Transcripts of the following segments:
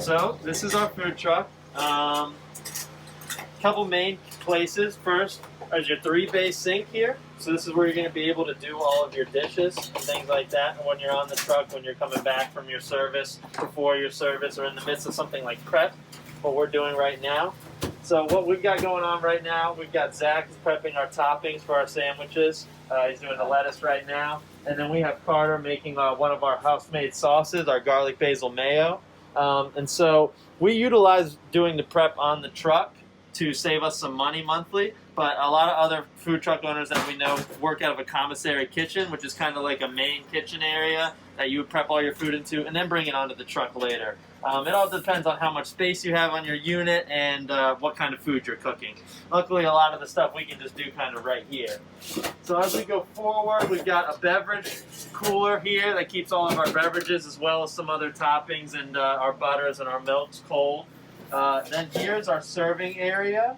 So this is our food truck. Couple main places. First is your 3-bay sink here. So this is where you're going to be able to do all of your dishes and things like that when you're on the truck, when you're coming back from your service, before your service, or in the midst of something like prep, what we're doing right now. So what we've got going on right now, we've got Zach prepping our toppings for our sandwiches. He's doing the lettuce right now. And then we have Carter making one of our house-made sauces, our garlic basil mayo. And so we utilize doing the prep on the truck to save us some money monthly, but a lot of other food truck owners that we know work out of a commissary kitchen, which is kind of like a main kitchen area that you would prep all your food into and then bring it onto the truck later. It all depends on how much space you have on your unit and what kind of food you're cooking. Luckily, a lot of the stuff we can just do kind of right here. So as we go forward, we've got a beverage cooler here that keeps all of our beverages as well as some other toppings and our butters and our milks cold. Then here's our serving area.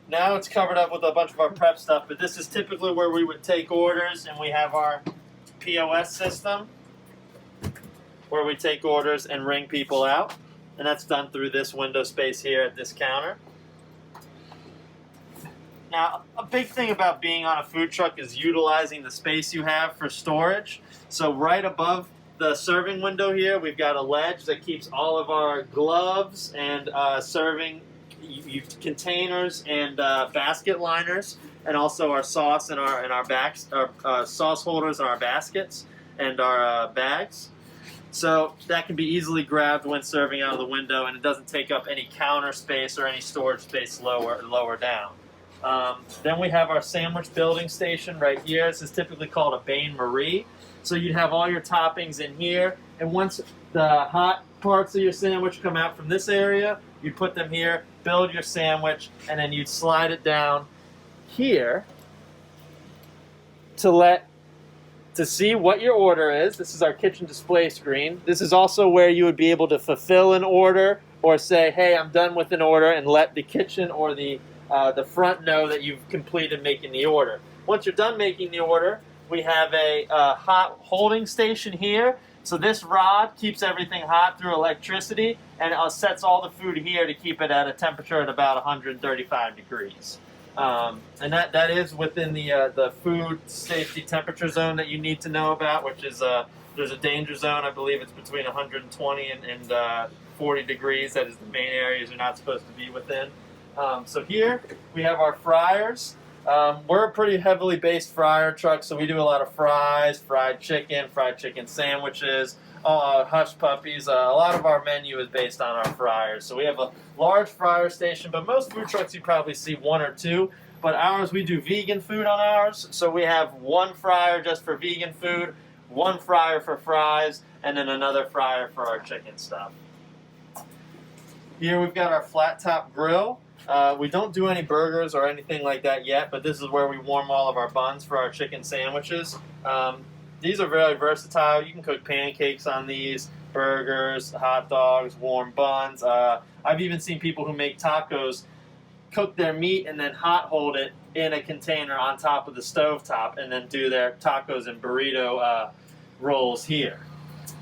Now it's covered up with a bunch of our prep stuff, but this is typically where we would take orders, and we have our POS system where we take orders and ring people out, and that's done through this window space here at this counter. Now, a big thing about being on a food truck is utilizing the space you have for storage. So right above the serving window here, we've got a ledge that keeps all of our gloves and serving containers and basket liners, and also our sauce and our backs, our sauce holders and our baskets and our bags. So that can be easily grabbed when serving out of the window, and it doesn't take up any counter space or any storage space lower down. Then we have our sandwich building station right here. This is typically called a bain-marie. So you'd have all your toppings in here, and once the hot parts of your sandwich come out from this area, you put them here, build your sandwich, and then you'd slide it down here to see what your order is. This is our kitchen display screen. This is also where you would be able to fulfill an order or say, hey, I'm done with an order, and let the kitchen or the front know that you've completed making the order. Once you're done making the order, we have a hot holding station here. So this rod keeps everything hot through electricity, and it sets all the food here to keep it at a temperature at about 135 degrees. And that is within the food safety temperature zone that you need to know about, which is there's a danger zone. I believe it's between 120 and 40 degrees. That is the main areas you're not supposed to be within. So here we have our fryers. We're a pretty heavily based fryer truck, so we do a lot of fries, fried chicken sandwiches, hush puppies. A lot of our menu is based on our fryers. So we have a large fryer station, but most food trucks you probably see one or two. But ours, we do vegan food on ours. So we have one fryer just for vegan food, one fryer for fries, and then another fryer for our chicken stuff. Here we've got our flat top grill. We don't do any burgers or anything like that yet, but this is where we warm all of our buns for our chicken sandwiches. These are very versatile. You can cook pancakes on these, burgers, hot dogs, warm buns. I've even seen people who make tacos cook their meat and then hot hold it in a container on top of the stovetop and then do their tacos and burrito rolls here.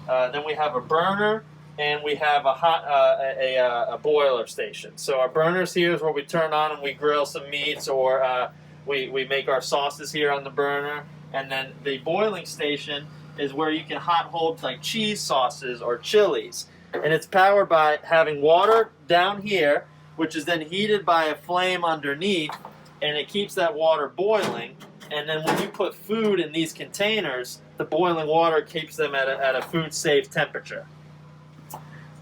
Then we have a burner. And we have a boiler station. So our burners here is where we turn on and we grill some meats, or we make our sauces here on the burner. And then the boiling station is where you can hot hold like cheese sauces or chilies. And it's powered by having water down here, which is then heated by a flame underneath, and it keeps that water boiling. And then when you put food in these containers, the boiling water keeps them at a food safe temperature.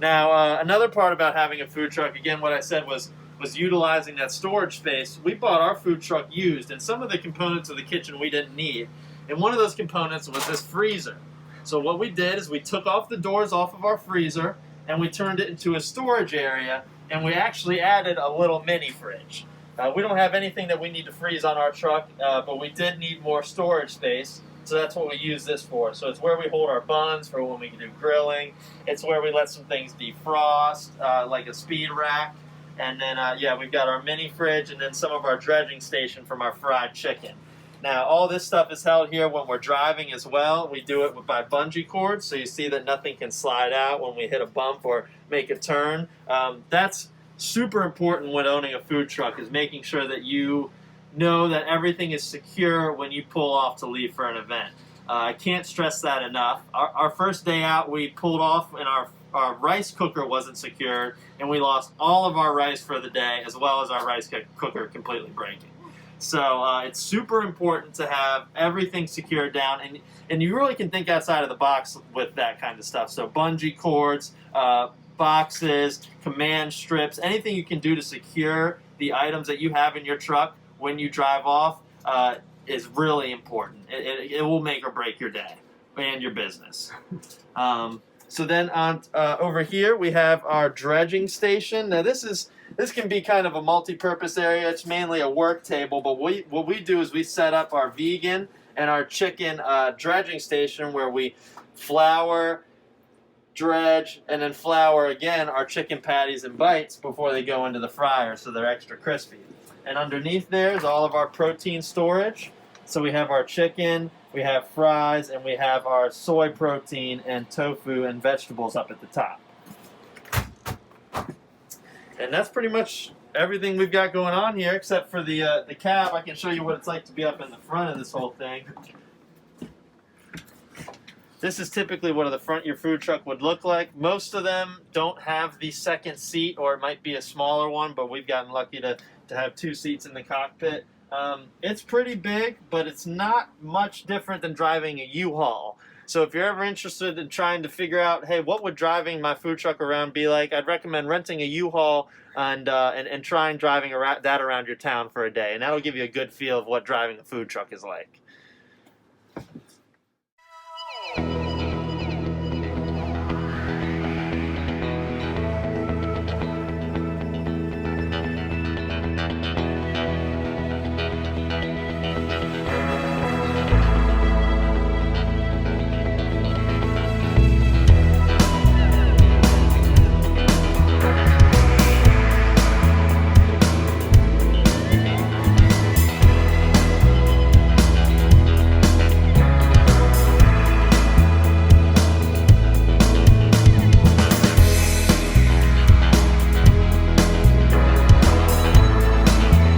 Now, another part about having a food truck, again, what I said was utilizing that storage space. We bought our food truck used, and some of the components of the kitchen we didn't need. And one of those components was this freezer. So what we did is we took off the doors off of our freezer, and we turned it into a storage area, and we actually added a little mini fridge. We don't have anything that we need to freeze on our truck, but we did need more storage space. So that's what we use this for. So it's where we hold our buns for when we can do grilling. It's where we let some things defrost, like a speed rack. And then, we've got our mini fridge and then some of our dredging station from our fried chicken. Now, all this stuff is held here when we're driving as well. We do it by bungee cords, so you see that nothing can slide out when we hit a bump or make a turn. That's super important when owning a food truck, is making sure that you know that everything is secure when you pull off to leave for an event. I can't stress that enough. Our first day out, we pulled off and our rice cooker wasn't secured, and we lost all of our rice for the day, as well as our rice cooker completely breaking. So it's super important to have everything secured down, and you really can think outside of the box with that kind of stuff. So bungee cords, boxes, command strips, anything you can do to secure the items that you have in your truck when you drive off is really important. It will make or break your day and your business. So then on over here we have our dredging station. Now this can be kind of a multi-purpose area. It's mainly a work table, but what we do is we set up our vegan and our chicken dredging station, where we flour, dredge, and then flour again our chicken patties and bites before they go into the fryer, so they're extra crispy. And underneath there is all of our protein storage. So we have our chicken, we have fries, and we have our soy protein and tofu and vegetables up at the top. And that's pretty much everything we've got going on here, except for the cab. I can show you what it's like to be up in the front of this whole thing. This is typically what the front of your food truck would look like. Most of them don't have the second seat, or it might be a smaller one, but we've gotten lucky to have 2 seats in the cockpit. It's pretty big, but it's not much different than driving a U-Haul. So if you're ever interested in trying to figure out, hey, what would driving my food truck around be like, I'd recommend renting a U-Haul and trying driving that around your town for a day. And that'll give you a good feel of what driving a food truck is like.